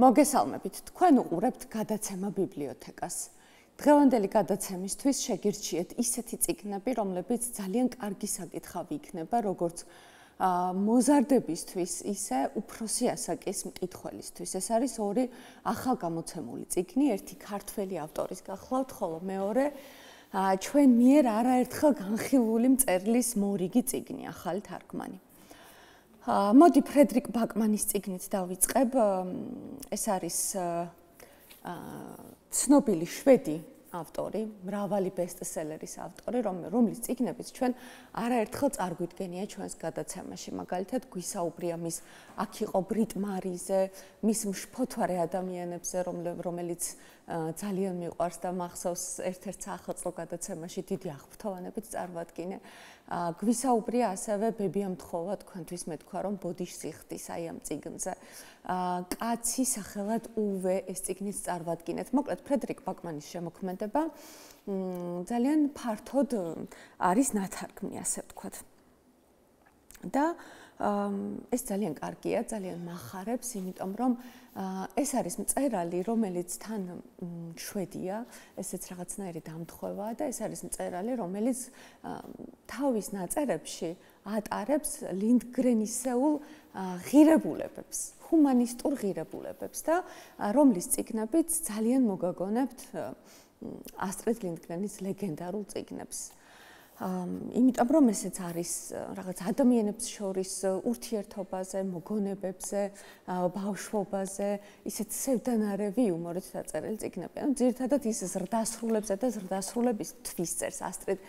მოგესალმებით, თქვენ უყურებთ გადაცემა ბიბლიოთეკას. დღევანდელი გადაცემისთვის შეგირჩიეთ ისეთი წიგნები, რომლებიც ძალიან კარგი საკითხავი იქნება, როგორც მოზარდებისთვის, ისე უფროსი ასაკის მკითხველისთვის. ეს არის ორი ახალგამოცემული წიგნი, ერთი ქართველი ავტორის გახლავთ, ხოლო მეორე ჩვენ მიერ არაერთხელ განხილული მწერლის მორიგი წიგნი, ახალი თარგმანი. მოდი ფრედრიკ ბაკმანის წიგნით დავიწყებ. ეს არის ცნობილი შვედი ავტორი, მრავალი ბესტსელერის ავტორი, რომლის წიგნებიც ჩვენ არაერთხელ წარგვიდგენია ჩვენს გადაცემაში. მაგალითად, გვისაუბრია მის აქ იყო ბრიტ მარიზე, მის მშფოთვარე ადამიანებზე, რომელიც ძალიან მიყვარს და მახსოვს ერთ-ერთ სახელმწიფო გადაცემაში დიდი აღფრთოვანებით წარვადგინე. გვისაუბრია ასევე ბებიამთხოვა, თქვენთვის მეთქვა, რომ ბოდიშ სიხდის აი ამ წიგნზე. კაცი სახელად უვე ეს წიგნიც წარვადგინეთ. მოკლედ, ფრედრიკ ბაკმანის შემოქმედება ძალიან ფართოდ არის ნათარგმნი, ასე ვთქვათ. და ეს ძალიან კარგია, ძალიან მახარებს, იმიტომ რომ ეს არის მწერალი, რომელიც თან შვედია, ესეც რაღაცნაირი დამთხოვაა და ეს არის მწერალი, რომელიც თავის ნაწერებში ატარებს ლინდგრენისეულ ღირებულებებს, ჰუმანისტურ ღირებულებებს და რომლის წიგნებიც ძალიან მოგაგონებთ ასტრიდ ლინდგრენის ლეგენდარულ წიგნებს. იმიტომ რომ ესეც არის რაღაც ადამიანებს შორის ურთიერთობაზე, მოგონებებზე, ბავშვობაზე, ისეთ სევდანარევი იუმორით დაწერილი წიგნები. ანუ ძირითადად ის ზრდასრულებზე და ზრდასრულების თვისწერს ასტრიდ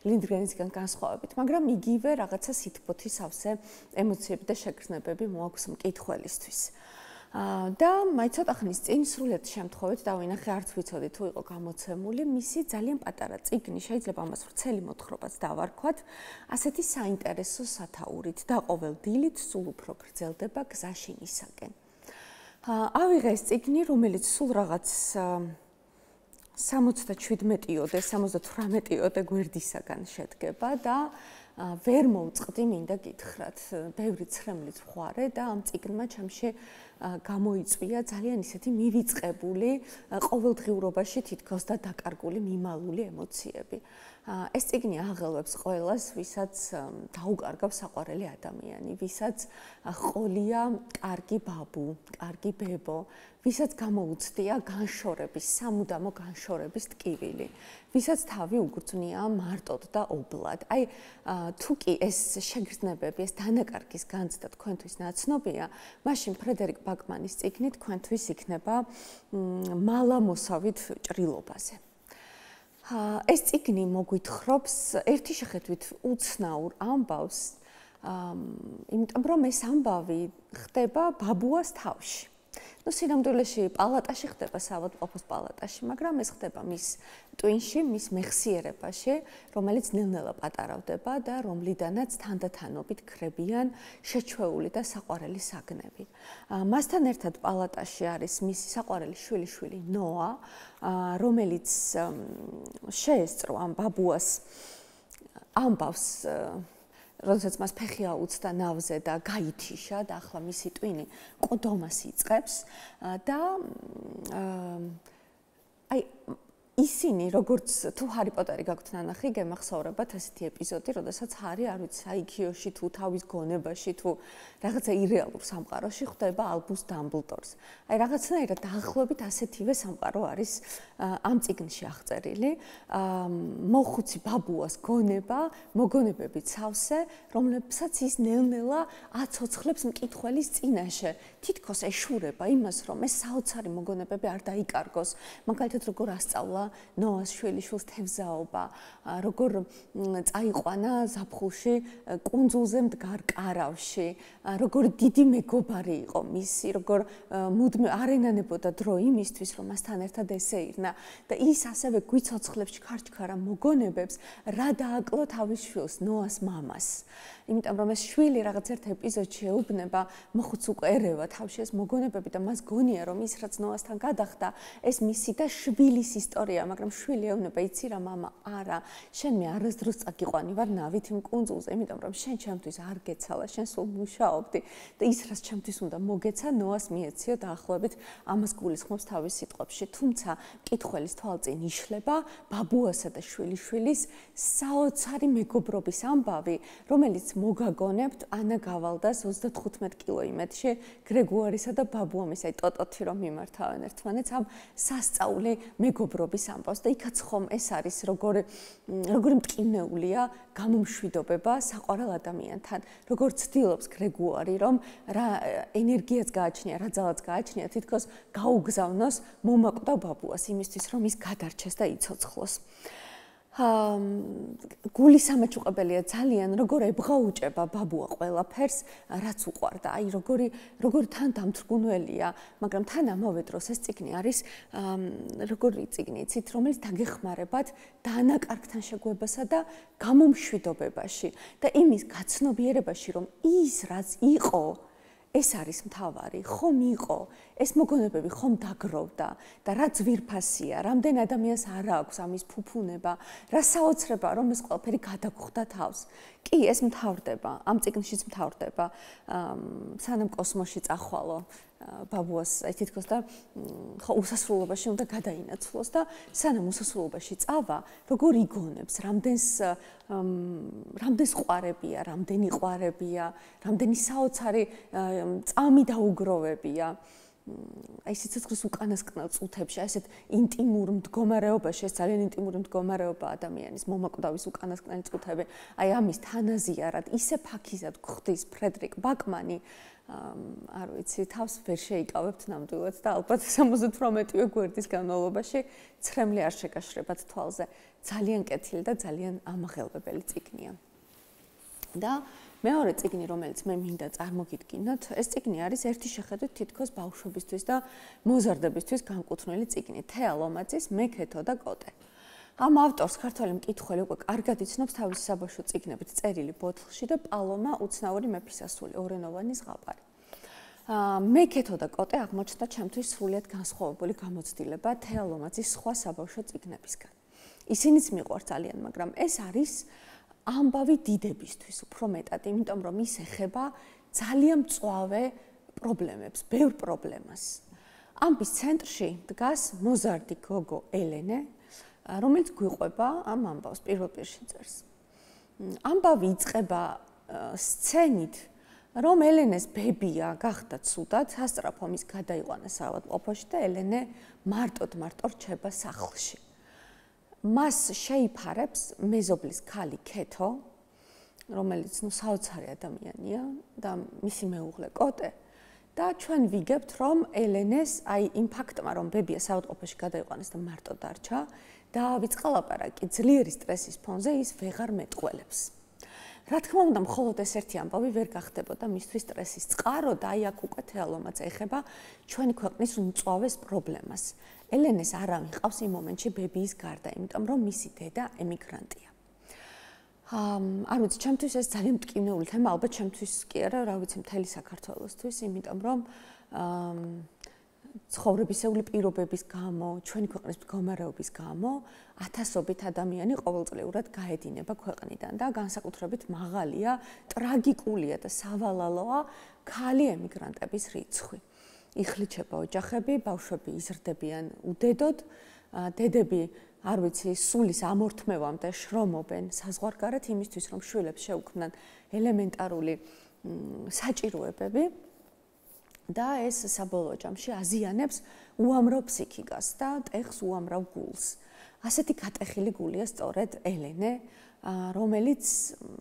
ლინდგრენისგან განსხვავებით, მაგრამ იგივე რაღაცა სითბოთი სავსე ემოციები და შეგრძნებები მოაქვს მკითხველისთვის. და მაინც ცოტა ხნის წინ სრულად შემთხვევით დავინახე, არც ვიცოდი თუ იყო გამოცემული მისი ძალიან პატარა წიგნი, შეიძლება ამას ვრცელი მოთხრობაც დავარქვათ, ასეთი საინტერესო სათაურით და ყოველ დილით სულ უფრო გრძელდება გზაში მისაკენ. ავიღე ეს წიგნი, რომელიც სულ რაღაც 77-ოდე, 78-ოდე გვერდისაგან შედგება და ვერ მოვწყდი მინდა გითხრათ, ბევრი ცრემლიც ვხوارე და ამ წიგნმა ჩემში გამოიწვია ძალიან ისეთი მივიწყებული, ყოველდღიურობაში თითქოს და დაკარგული მიმალული ემოციები. ეს წიგნი აღელვებს ყველას, ვისაც დაუკარგავს საყვარელი ადამიანი, ვისაც ყოლია კარგი ბაბუ, კარგი ბებო, ვისაც გამოუცდია განშორების, სამუდამო განშორების ტკივილი, ვისაც თავი უგრძნია მარტოდ და ობლად. აი, თუ კი ეს შეგრძნებები, ეს დანაკარგის განცდა თქვენთვის ნაცნობია, მაშინ ფრედერიკ ბაკმანის წიგნი თქვენთვის იქნება მალამოსავით ჭრილობაზე. ეს წიგნი მოგვითხრობს ერთი შეხედვით უცნაურ ამბავს, იმიტომ რომ ეს ამბავი ხდება ბაბუას თავში. სინამდვილეში პალატაში ხდება, საავადმყოფოს პალატაში, მაგრამ ეს ხდება მის ტვინში, მის მეხსიერებაში, რომელიც ნელ-ნელა პატარავდება და რომლიდანაც თანდათანობით ქრებიან შეჩვეული და საყვარელი საგნები. მასთან ერთად პალატაში არის მისი საყვარელი შვილიშვილი ნოა, რომელიც შეესწრო ამ ბაბუას ამბავს, როდესაც მას ფეხი აუცდა ნავზე და გაითიშა და ახლა მისი ტვინი ყდომას იწყებს და აი ისინი, როგორც თუ ჰარი პოტერი გაქვთ ნანახი, გემახსოვრებათ ასეთი ეპიზოდი, როდესაც ჰარი არ ვიცი, აიქიოში თუ თავის გონებაში თუ რაღაცა ირეალურ სამყაროში ხვდება ალბუს დამბლდორს. აი რაღაცნაირად დაახლოებით ასეთივე სამყარო არის ამ წიგნში აღწერილი. მოხუცი ბაბუას გონება, მოგონებებით სავსე, რომლებსაც ის ნელ-ნელა აცოცხლებს მკითხველის წინაშე. თითქოს ეშურება იმას, რომ ეს საოცარი მოგონებები არ დაიკარგოს. მაგალითად, როგორ ასწავლა ნოას შვილიშვილს თევზაობა, როგორ წაიყვანა ზაფხულში კუნძულზე მდგარ კარავში, როგორ დიდი მეგობარი იყო მისი, როგორ მუდმივ არ ენანებოდა დრო იმისთვის, რომ მასთან ერთად ესეირნა და ის ასევე გვიცოცხლებს ჩქარ-ჩქარა მოგონებებს, რა დააკლო თავის შვილს, ნოას მამას. იმიტომ რომ ეს შვილი რაღაც ერთ ეპიზოდში ეუბნება, მოხუც უკვე ერევა თავში ეს მოგონებები და მას გონია, რომ ის რაც ნოასთან გადახდა, ეს მისი და შვილის ისტორია მყარია, მაგრამ შვილი ეუბნება, იცი რა მამა, არა, შენ მე არასდროს წაგიყვანი ვარ ნავით იმ კუნძულზე, იმიტომ რომ შენ ჩემთვის არ გეცალა, შენ სულ მუშაობდი და ის რაც ჩემთვის უნდა მოგეცა, ნოას მიეციო დაახლოებით ამას გულისხმობს თავის სიტყვებში. თუმცა მკითხველის თვალწინ იშლება ბაბუასა და შვილიშვილის საოცარი მეგობრობის ამბავი, რომელიც მოგაგონებთ ანა გავალდას 35 კილო იმედში გრეგუარისა და ბაბუამის აი ტოტოთი რომ მიმართავენ ერთმანეთს ამ სასწაული მეგობრობის ამბავს და იქაც ხომ ეს არის როგორი მტკივნეულია გამომშვიდობება საყვარელ ადამიანთან როგორ ცდილობს გრეგუარი რომ რა ენერგიაც გააჩნია რა ძალაც გააჩნია თითქოს გაუგზავნოს მომაკვდავ ბაბუას იმისთვის რომ ის გადარჩეს და იცოცხლოს გული სამაჩუყებელია ძალიან როგორ ებღაუჭება ბაბუა ყველაფერს რაც უყვარდა აი როგორი თან დამთრგუნველია მაგრამ თან ამავე დროს ეს წიგნი არის როგორი წიგნი იცით რომელიც დაგეხმარებათ დანაკარგთან შეგვებასა და გამომშვიდობებაში და იმის გაცნობიერებაში რომ ის რაც იყო ეს არის მთავარი, ხომ იყო, ეს მოგონებები ხომ დაგროვდა და რა ძვირფასია, რამდენ ადამიანს არ აქვს ამის ფუფუნება, რა საოცრება რომ ეს ყველაფერი გადაგხვდა თავს. კი, ეს მთავრდება, ამ წიგნშიც მთავრდება, სანამ კოსმოსში წახვალო ბაბუას, აი თითქოს და ხო უსასრულობაში უნდა გადაინაცვლოს და სანამ უსასრულობაში წავა, როგორ იგონებს, რამდენს ყვარებია, რამდენი ყვარებია, რამდენი საოცარი წამი დაუგროვებია. აი სიცოცხლის უკანასკნელ წუთებში, აი ესეთ ინტიმურ მდგომარეობაში, ეს ძალიან ინტიმური მდგომარეობა ადამიანის მომაკვდავის უკანასკნელი წუთები, აი ამის თანაზიარად ისე ფაქიზად გვხდის ფრედრიკ ბაკმანი, არ ვიცი, თავს ვერ შეიკავებთ ნამდვილად და ალბათ 78-ვე გვერდის განმავლობაში ცრემლი არ შეგაშრებათ თვალზე. ძალიან კეთილი და ძალიან ამაღელვებელი წიგნია. და მეორე წიგნი, რომელიც მე მინდა წარმოგიდგინოთ, ეს წიგნი არის ერთი შეხედვით თითქოს ბავშვებისთვის და მოზარდებისთვის განკუთვნილი წიგნი. თეა ლომაძის მე ქეთო და კოტე. ამ ავტორს ქართველი მკითხველი უკვე კარგად იცნობს თავისი საბავშვო წიგნებით წერილი ბოთლში და პალომა უცნაური მეფისასული ორენოვანი ზღაპარი. მე ქეთო და კოტე აღმოჩნდა ჩემთვის სრულიად განსხვავებული გამოცდილება თეა ლომაძის სხვა საბავშვო წიგნებისგან. ისინიც მიყვარს ძალიან, მაგრამ ეს არის ამბავი დიდებისთვის უფრო მეტად, იმიტომ რომ ის ეხება ძალიან მწვავე პრობლემებს, ბევრ პრობლემას. ამბის ცენტრში დგას მოზარდი გოგო ელენე, რომელიც გვიყვება ამ ამბავს პირველ პირში წერს. ამბავი იწყება სცენით, რომ ელენეს ბებია გახდა ცუდად, სასწრაფო მის გადაიყვანა საავადმყოფოში და ელენე მარტოდ რჩება სახლში. მას შეიფარებს მეზობლის ქალი ქეთო, რომელიც საოცარი ადამიანია და მისი მეუღლე კოტე და ჩვენ ვიგებთ, რომ ელენეს აი იმ ფაქტმა, რომ ბებია საავადმყოფოში გადაიყვანეს და მარტო დარჩა, დაავიწყა ლაპარაკი ძლიერი სტრესის ფონზე ის ვეღარ მეტყველებს. რა თქმა უნდა, მხოლოდ ეს ერთი ამბავი ვერ გახდებოდა მისთვის სტრესის წყარო და აი აქ უკვე თეა ლომაძე ეხება ჩვენი ქვეყნის მწვავეს პრობლემას. ელენეს არ ამიყავს იმ მომენტში ბებიის გარდა, იმიტომ რომ მისი დედა ემიგრანტია. არ ვიცი, ჩემთვის ეს ძალიან მტკივნეული თემა, ალბათ ჩემთვის კი არა, რა ვიცი, მთელი საქართველოსთვის, იმიტომ რომ ცხოვრებისეული პირობების გამო, ჩვენი ქვეყნის მდგომარეობის გამო, ათასობით ადამიანი ყოველწლიურად გაედინება ქვეყნიდან და განსაკუთრებით მაღალია, ტრაგიკულია და სავალალოა ქალი ემიგრანტების რიცხვი. იხლიჩება ოჯახები, ბავშვები იზრდებიან უდედოდ, დედები, არ ვიცი, სულის ამორთმევამდე შრომობენ საზღვარგარეთ იმისთვის, რომ შვილებს შეუქმნან ელემენტარული საჭიროებები. და ეს საბოლოო ჯამში აზიანებს უამრავ ფსიქიკას და ტეხს უამრავ გულს. ასეთი გატეხილი გულია სწორედ ელენე, რომელიც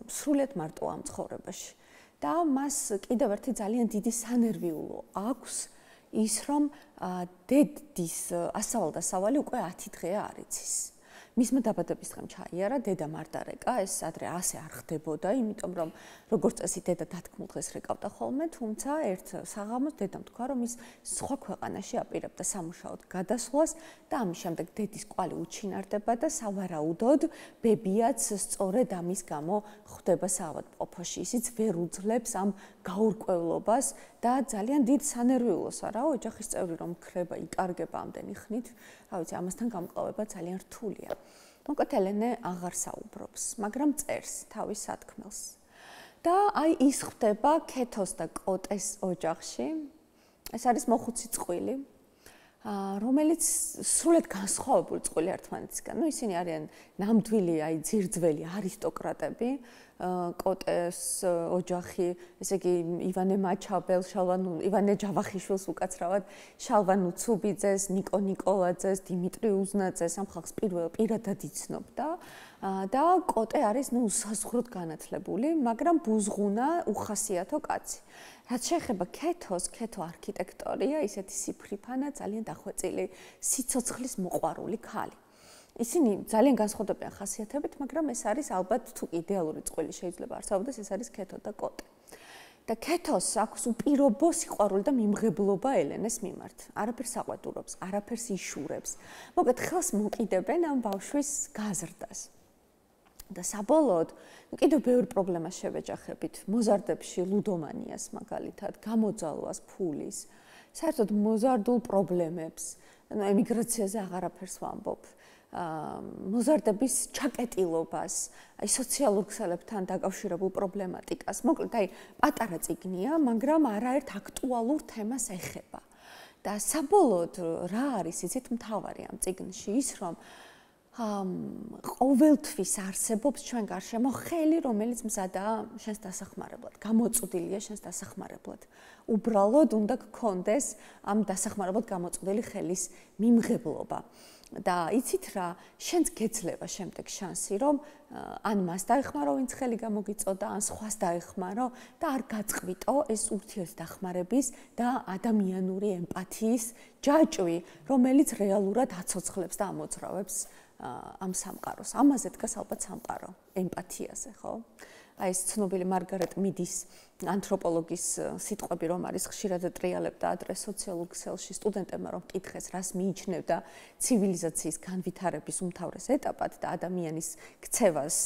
სრულიად მარტოა ამ ცხოვრებაში. და მას კიდევ ერთი ძალიან დიდი სანერვიულო აქვს ის, რომ დედის ასავალ-დასავალი უკვე 10 დღეა არ იცის. მისმა დაბადების დღემ ჩაიარა დედა მარტარეკა, ეს ადრე ასე არ ხდებოდა, იმიტომ რომ როგორც წესი დედა დათქმულ დღეს რეკავდა ხოლმე, თუმცა ერთ საღამოს დედამ თქვა, რომ ის სხვა ქვეყანაში აპირებდა სამუშაოდ გადასვლას და ამის შემდეგ დედის კვალი უჩინარდება და სავარაუდოდ ბებიაც სწორედ ამის გამო ხვდება საავადმყოფოში. ისიც ვერ უძლებს ამ გაურკვევლობას და და ძალიან დიდ სანერვიულოს არა ოჯახის წევრი რომ ქრება, იკარგება ამდენი ხნით, რა ვიცი, ამასთან გამკლავება ძალიან რთულია. მოკლედ ელენე აღარ საუბრობს, მაგრამ წერს თავის სათქმელს. და აი ის ხდება ქეთოს და კოტეს ოჯახში. ეს არის მოხუცი წყვილი, რომელიც სრულად განსხვავებული წყვილი ერთმანეთისგან. ნუ ისინი არიან ნამდვილი, აი ძირძველი არისტოკრატები. კოტეს ოჯახი, ესე იგი ივანე მაჩაბელ, ივანე ჯავახიშვილს უკაცრავად, შალვან უცუბიძეს, ნიკო ნიკოლაძეს, დიმიტრი უზნაძეს ამ ხალხს პირადად იცნობდა და კოტე არის ნუ საზღვროდ განათლებული, მაგრამ ბუზღუნა უხასიათო კაცი. რაც შეეხება ქეთოს, ქეთო არქიტექტორია, ისეთი სიფრიფანა, ძალიან დახვეწილი, სიცოცხლის მოყვარული ქალი. ისინი ძალიან განსხვავდებიან ხასიათებით, მაგრამ ეს არის ალბათ თუ იდეალური წყვილი შეიძლება არსებობდეს, ეს არის ქეთო და კოტე. და ქეთოს აქვს უპირობო სიყვარული და მიმღებლობა ელენეს მიმართ. არაფერს აყვედურობს, არაფერს იშურებს. მოკლედ ხელს მოკიდებენ ამ ბავშვის გაზრდას. და საბოლოოდ კიდევ ბევრი პრობლემა შევეჯახებით. მოზარდებში ლუდომანიას მაგალითად, გამოძალვას, ფულის, საერთოდ მოზარდულ პრობლემებს, ანუ ემიგრაციაზე აღარაფერს ვამბობ. მოზარდების ჩაკეტილობას, აი სოციალურ ქსელებთან დაკავშირებულ პრობლემატიკას. მოკლედ, აი პატარა წიგნია, მაგრამ არაერთ აქტუალურ თემას ეხება. და საბოლოოდ რა არის იცით მთავარი ამ წიგნში? ის რომ ყოველთვის არსებობს ჩვენ გარშემო ხელი, რომელიც მზადაა შენს დასახმარებლად, გამოწვდილია შენს დასახმარებლად. უბრალოდ უნდა გქონდეს ამ დასახმარებლად გამოწვდილი ხელის მიმღებლობა. და იცით რა, შენს გეძლება შემდეგ შანსი, რომ ან მას დაეხმარო, ვინც ხელი გამოგიწოდა, ან სხვას დაეხმარო და არ გაწყვიტო ეს ურთიერთდახმარების და ადამიანური ემპათიის ჯაჭვი, რომელიც რეალურად აცოცხლებს და ამოძრავებს ამ სამყაროს. ამაზე დგას ალბათ სამყარო, ემპათიაზე, ხო? აი ეს ცნობილი მარგარეტ მიდის ანთროპოლოგის სიტყვები რომ არის ხშირად ტრიალებდა ადრე სოციალურ ქსელში სტუდენტებმა რომ კითხეს რას მიიჩნევდა ცივილიზაციის განვითარების უმთავრეს ეტაპად და ადამიანის ქცევას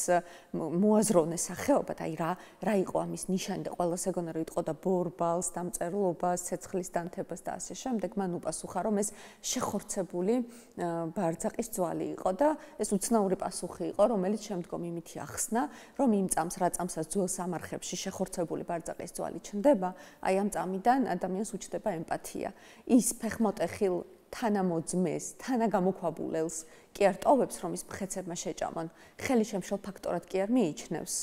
მოაზროვნეს სახეობად აი რა იყო ამის ნიშანი და ყველას ეგონა რომ იტყოდა ბორბალს, დამწერლობას, ცეცხლის დანთებას და ასე შემდეგ მან უპასუხა რომ ეს შეხორცებული ბარძაყის ძვალი იყო და ეს უცნაური პასუხი იყო რომელიც შემდგომ იმითი ახსნა რომ იმ წამს რა წამსაც ძველ სამარხებში შეხორცებული ბარძაყის ძვალი ჩნდება, აი ამ წამიდან ადამიანს უჩნდება ემპათია. ის ფეხმოტეხილ თანამოძმეს, თანაგამოქვაბულელს კი არ ტოვებს, რომ ის მხეცებმა შეჭამონ, ხელი შემშელ ფაქტორად კი არ მიიჩნევს.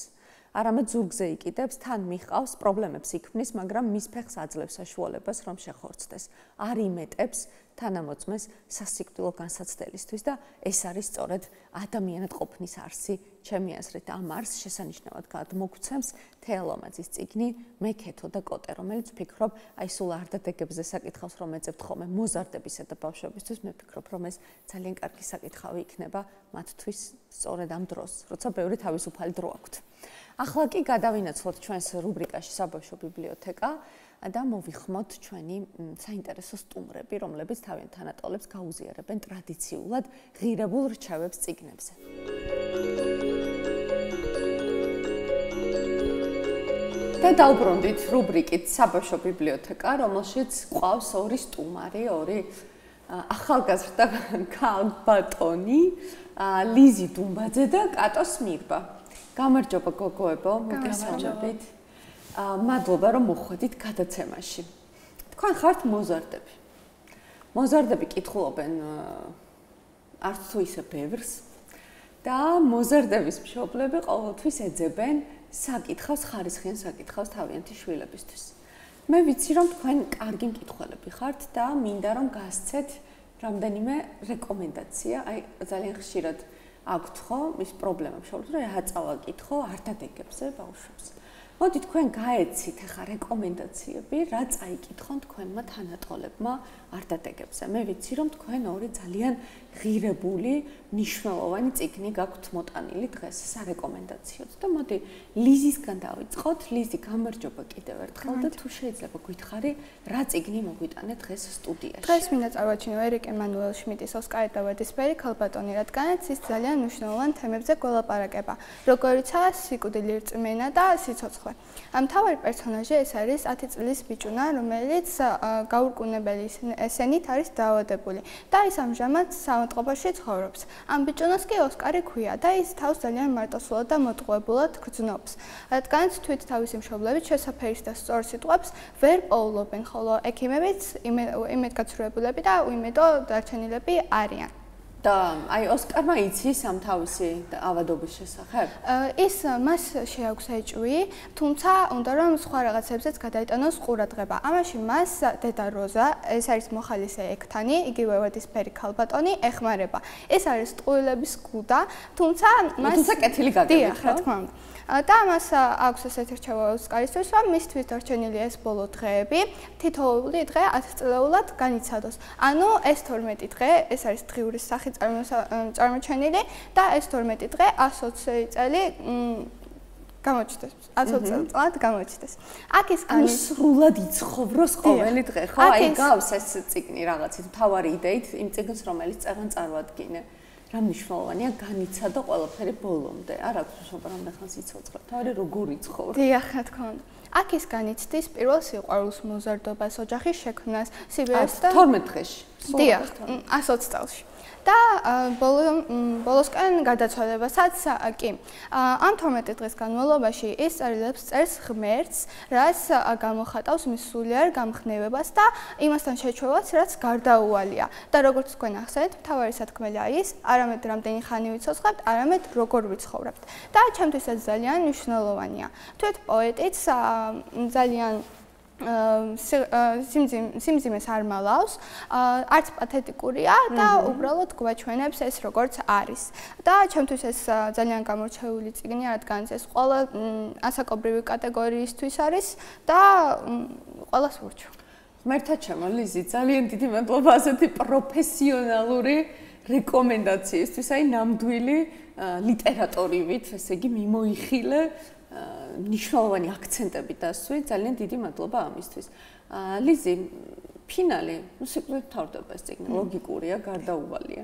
არამედ ზურგზე იკიდებს, თან მიჰყავს, პრობლემებს იქმნის, მაგრამ მის ფეხს აძლევს საშუალებას, რომ შეხორცდეს. არ იმეტებს თანამოძმეს სასიკვდილო განსაცდელისთვის და ეს არის სწორედ ადამიანად ყოფნის არსი, ჩემი აზრით, ამ არსს შესანიშნავად გადმოგცემს თეალომაძის წიგნი მე ქეთო და კოტე, რომელიც ვფიქრობ, აი სულ არდადეგებზე საკითხავს, რომ ეძებთ ხოლმე მოზარდებისა და ბავშვებისთვის, მე ვფიქრობ, რომ ეს ძალიან კარგი საკითხავი იქნება მათთვის სწორედ ამ დროს, როცა ბევრი თავისუფალი დრო აქვთ. ახლა კი გადავინაცვლოთ ჩვენს რუბრიკაში საბავშვო ბიბლიოთეკა და მოვიხმოთ ჩვენი საინტერესო სტუმრები, რომლებიც თავიანთ თანატოლებს გაუზიარებენ ტრადიციულად ღირებულ რჩევებს წიგნებზე. და დავბრუნდით რუბრიკით საბავშვო ბიბლიოთეკა, რომელშიც ყავს ორი სტუმარი, ორი ახალგაზრდა ქალბატონი, ლიზი დუმბაძე და კატო სმირბა. გამარჯობა გოგოებო, მოგესალმებით. მადლობა რომ მოხვედით გადაცემაში. თქვენ ხართ მოზარდები. მოზარდები კითხულობენ არც თუ ისე ბევრს და მოზარდების მშობლები ყოველთვის ეძებენ საკითხავს, ხარისხიან საკითხავს თავიანთი შვილებისთვის. მე ვიცი რომ თქვენ კარგი მკითხველები ხართ და მინდა რომ გასცეთ რამდენიმე რეკომენდაცია, აი ძალიან ხშირად აქვთ ხო ის პრობლემა მშობლებს, რომ რა წავაკითხო არტადეგებზე ბავშვებს. მოდი თქვენ გაეცით ახლა რეკომენდაციები, რა წაიკითხონ თქვენმა თანატოლებმა არტადეგებზე. მე ვიცი რომ თქვენ ორი ძალიან ღირებული, მნიშვნელოვანი წიგნი გაქვთ მოტანილი დღეს სარეკომენდაციოდ და მოდი ლიზისგან დავიწყოთ. ლიზი, გამარჯობა კიდევ ერთხელ და თუ შეიძლება გითხარი, რა წიგნი მოგვიტანე დღეს სტუდიაში? დღეს მინდა წავაჩინო ერიკ ემანუელ შმიდტის ოსკარი და ვერდისფერი ქალბატონი, რადგანაც ის ძალიან მნიშვნელოვან თემებზე გველაპარაკება, როგორიცაა სიკვდილი, რწმენა და სიცოცხლე. მთავარი პერსონაჟი ეს არის 10 წლის ბიჭუნა, რომელიც გაურკვევლებელი ესენით არის დაავადებული და ის ამჟამად საავადმყოფოში ცხოვრობს. ამ ბიჭუნას კი ოსკარი ქვია და ის თავს ძალიან მარტოსულად და მოტყუებულად გრძნობს. რადგანაც თვით თავისი მშობლებით შესაფერის და სწორ სიტყვებს ვერ პოულობენ, ხოლო ექიმებიც იმედგაცრუებულები და უიმედო დარჩენილები არიან. და აი ოსკარმა იცის ამ თავისი ავადობის შესახებ? ის მას შეაქვს ეჭვი, თუმცა უნდა რომ სხვა რაღაცებზეც გადაიტანოს ყურადღება. ამაში მას დედა როზა, ეს არის მოხალისე ექთანი, იგივე ვერდისფერი ქალბატონი, ეხმარება. ეს არის ტყუილების გუდა, თუმცა მას კეთილი გაგებით, რა თქმა უნდა. და მას აქვს ესეთი რჩევა ოსკარისთვის, რომ მისთვის დარჩენილი ეს ბოლო დღეები, თითოეული დღე 10 წლეულად განიცადოს. ანუ ეს 12 დღე, ეს არის დღიურის სახით წარმოჩენილი და ეს 12 დღე 120 წელი გამოჩნდეს. 120 წლად გამოჩნდეს. აქ ის სრულად იცხოვროს ყოველი დღე, ხო? აი გავს ეს წიგნი რაღაცით მთავარი იდეით იმ წიგნს, რომელიც წერან წარმოადგინე. რა მნიშვნელოვანია განიცადო ყველაფერი ბოლომდე. არ აქვს მშობა რამდენხანს იცოცხლებ. თავი როგორ იცხოვრო? დიახ, რა თქმა უნდა. აქ ის განიცდის პირველ სიყვარულს, მოზარდობას, ოჯახის შექმნას, სიბერეს და 12 დღეში. დიახ, 120 წელში. და ბოლოსკენ გადაცვალებასაც კი. ამ 12 დღის განმავლობაში ის წერილებს წერს ღმერთს, რაც გამოხატავს მის სულიერ გამხნევებას და იმასთან შეჩვევას, რაც გარდაუვალია. და როგორც თქვენ ახსენეთ, მთავარი სათქმელი არის არამედ რამდენი ხანი ვიცოცხლებთ, არამედ როგორ ვიცხოვრებთ. და ჩემთვისაც ძალიან მნიშვნელოვანია. თვით პოეტიც ძალიან სიმძიმეს არ მალავს, არც პათეტიკურია და უბრალოდ გვაჩვენებს ეს როგორც არის. და ჩემთვის ეს ძალიან გამორჩეული წიგნია, რადგან ეს ყველა ასაკობრივი კატეგორიისთვის არის და ყველას ვურჩევ. ღმერთად ჩემო ლიზი, ძალიან დიდი მადლობა ასეთი პროფესიონალური რეკომენდაციისთვის, აი ნამდვილი ლიტერატურივით, ესე იგი მიმოიხილე ნიშნულოვანი აქცენტები დასვი, ძალიან დიდი მადლობა ამისთვის. ლიზი, ფინალი, სიკვდილით თავდება ეს წიგნი, ლოგიკურია, გარდაუვალია.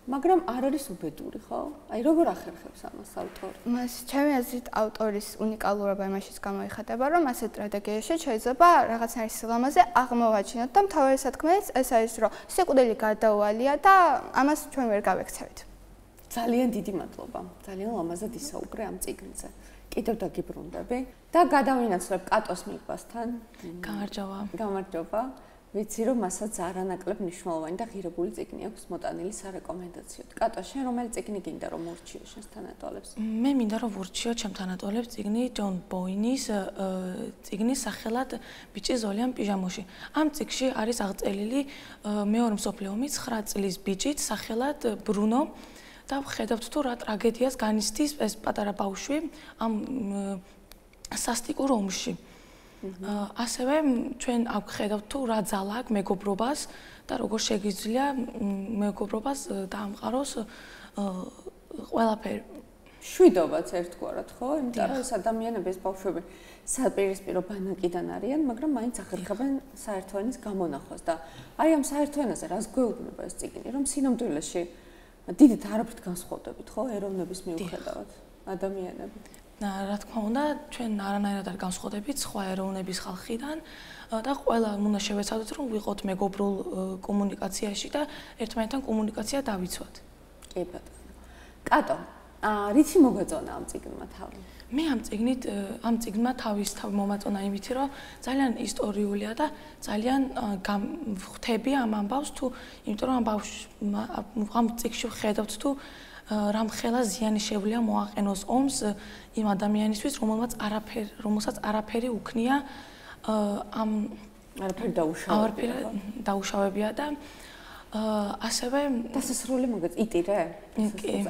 მაგრამ არ არის უბედური, ხო? აი როგორ ახერხებს ამას ავტორი? მას ჩემი აზრით ავტორის უნიკალურობა იმაშიც გამოიხატება, რომ ასეთ სტრატეგიაში შეიძლება რაღაცნაირი სილამაზე აღმოვაჩინოთ და მთავარი სათქმელიც ეს არის, რომ სიკვდილი გარდაუვალია და ამას ჩვენ ვერ გავექცევით. ძალიან დიდი მადლობა. ძალიან ლამაზად ისაუბრე ამ წიგნზე. კიდევ დაგიბრუნდები და გადავინაცვლებ კატოს მიყვასთან. გამარჯობა. გამარჯობა. ვიცი რომ მასაც არანაკლებ მნიშვნელოვანი და ღირებული წიგნი აქვს მოტანილი სარეკომენდაციოდ. კატო, შენ რომელი წიგნი გინდა რომ ურჩიო შენს თანატოლებს? მე მინდა რომ ურჩიო ჩემ თანატოლებს წიგნი ჯონ ბოინის წიგნი სახელად ბიჭი ზოლიან პიჟამოში. ამ წიგნში არის აღწერილი მეორე მსოფლიო ომის 9 წლის ბიჭით სახელად ბრუნო. და ხედავთ თუ რა ტრაგედიას განიცდის ეს პატარა ბავშვი ამ სასტიკურ ომში. ასევე ჩვენ აქ ხედავთ თუ რა ძალა აქვს მეგობრობას და როგორ შეგიძლია მეგობრობას დაამყაროს ყველაფერი. შვიდობაც ერთგვარად, ხო? იმიტომ რომ ეს ადამიანები, ეს ბავშვები საპირისპირო ბანაკიდან არიან, მაგრამ მაინც ახერხებენ საერთო ენის გამონახვას და აი ამ საერთო ენაზე რას გვეუბნება ეს წიგნი, რომ სინამდვილეში დიდით არაფრით განსხვავდებით, ხო, ეროვნების მიუხედავად ადამიანები. რა თქმა უნდა, ჩვენ არანაირად არ განსხვავდებით სხვა ეროვნების ხალხიდან და ყველა უნდა შევეცადოთ, რომ ვიყოთ მეგობრულ კომუნიკაციაში და ერთმანეთთან კომუნიკაცია დავიცვათ. კი ბატონო. კატო, რითი მოგვეწონა ამ წიგნმა თავი? მე ამ წიგნმა თავის მომაწონა იმითი, რომ ძალიან ისტორიულია და ძალიან ხვდები ამ ამბავს თუ იმიტომ რომ ამ წიგნში ვხედავთ თუ რამ ხელა ზიანი შეუძლია მოაყენოს ომს იმ ადამიანისთვის, რომელსაც არაფერი უქნია ამ არაფერი დაუშავებია და ასევე დასასრული მოგეც იტირე?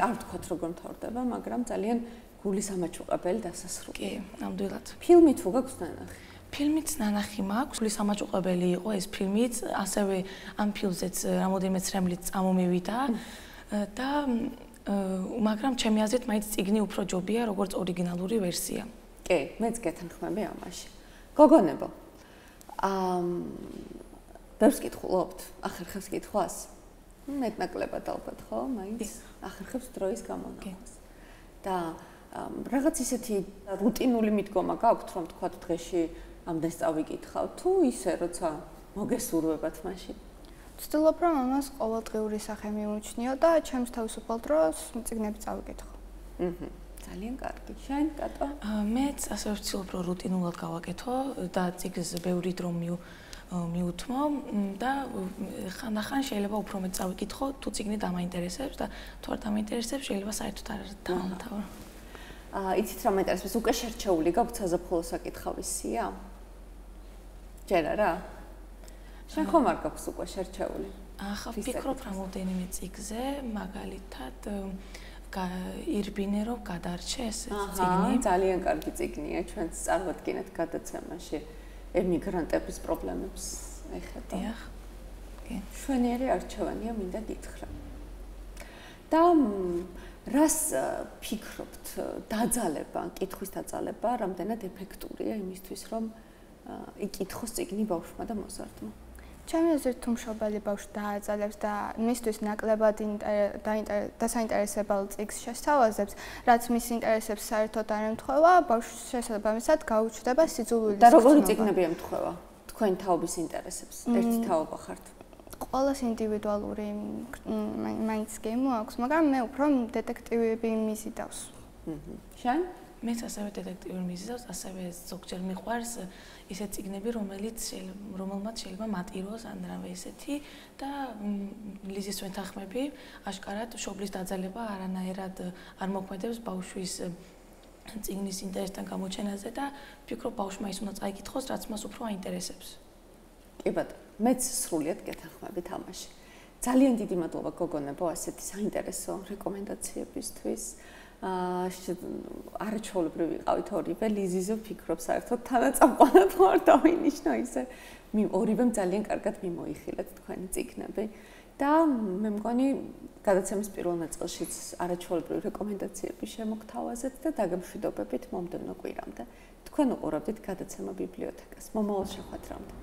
არ ვთქვათ როგორ მთავრდება, მაგრამ ძალიან გულის ამაჩუყებელი დასასრული. კი, ნამდვილად. ფილმი თუ გაქვს ნანახი? ფილმიც ნანახი მაქვს, სულის ამაჭუყებელი იყო ეს ფილმიც, ასევე ამ ფილმზეც რამოდენიმე ცრემლით წამომივიდა და მაგრამ ჩემი აზრით მაინც წიგნი უფრო ჯობია, როგორც ორიგინალური ვერსია. კი, მეც გეთანხმები ამაში. გოგონებო. ბევრს კითხულობთ, ახერხებს კითხვას? მეტნაკლებად ალბათ, ხო? მაინც ახერხებს დროის გამონახვას. და რაღაც ისეთი რუტინული მიდგომა გაქვთ, რომ თქვა დღეში ამდენს წავიკითხავ, თუ ისე როცა მოგესურვებათ მაშინ? ვცდილობ რომ ამას ყოველდღიური სახე მივუჩნიო და ჩემს თავისუფალ დროს წიგნები წავიკითხო. ძალიან კარგი. შენ, კატო? მეც ასევე ვცდილობ რომ რუტინულად გავაკეთო და წიგნს ბევრი დრო მიუთმო და ხანდახან შეიძლება უფრო მეტ წავიკითხო, თუ წიგნი დამაინტერესებს და თუ არ დამაინტერესებს, შეიძლება საერთოდ არ დავამთავრო. იცით რა მაინტერესებს, უკვე შერჩეული გაქვთ საზაფხულო საკითხავის სია? ჯერ არა? შენ ხომ არ გაქვს უკვე შერჩეული? ახლა ვფიქრობ რამოდენიმე წიგნზე, მაგალითად ირბინე რომ გადარჩე ეს წიგნი. ძალიან კარგი წიგნია, ჩვენც წარვადგინეთ გადაცემაში ემიგრანტების პრობლემებს ეხება. დიახ. კი. შვენიერი არჩევანია, მინდა გითხრა. და რას ფიქრობთ, დაძალება, კითხვის დაძალება რამდენად ეფექტურია იმისთვის, რომ იკითხოს წიგნი ბავშვმა და მოზარდმა? ჩემი აზრით თუ მშობელი ბავშვს დააძალებს და მისთვის ნაკლებად დასაინტერესებელ წიგნს შესთავაზებს, რაც მის ინტერესებს საერთოდ არ ემთხვევა, ბავშვს შესაბამისად გაუჩნდება სიძულვილის და როგორი წიგნები ემთხვევა თქვენ თაობის ინტერესებს? ერთი თაობა ხართ? ყველას ინდივიდუალური მაინც გემო აქვს, მაგრამ მე უფრო დეტექტივები მიზიდავს. შენ? მეც ასევე დეტექტივები მიზიდავს, ასევე ზოგჯერ მიყვარს ისეთ წიგნები, რომელმაც შეიძლება მატიროს ან რამე ისეთი და ლიზის ვენთანხმები აშკარად მშობლის დაძალება არანაირად არ მოქმედებს ბავშვის წიგნის ინტერესთან გამოჩენაზე და ვფიქრობ ბავშვმა ის უნდა წაიკითხოს, რაც მას უფრო აინტერესებს. კი ბატონო, მეც სრულიად გეთანხმები თამაში. ძალიან დიდი მადლობა გოგონებო ასეთი საინტერესო რეკომენდაციებისთვის. არაჩვეულებრივი ვიყავით ორივე, ლიზიზო ვფიქრობ საერთოდ თანაწამყვანად ვარ დავინიშნო ისე. ორივემ ძალიან კარგად მიმოიხილეთ თქვენი წიგნები და მე მგონი გადაცემის პირველ ნაწილშიც არაჩვეულებრივი რეკომენდაციები შემოგთავაზეთ და დაგემშვიდობებით მომდევნო კვირამდე. თქვენ უყურებდით გადაცემა ბიბლიოთეკას. მომავალ შეხვედრამდე.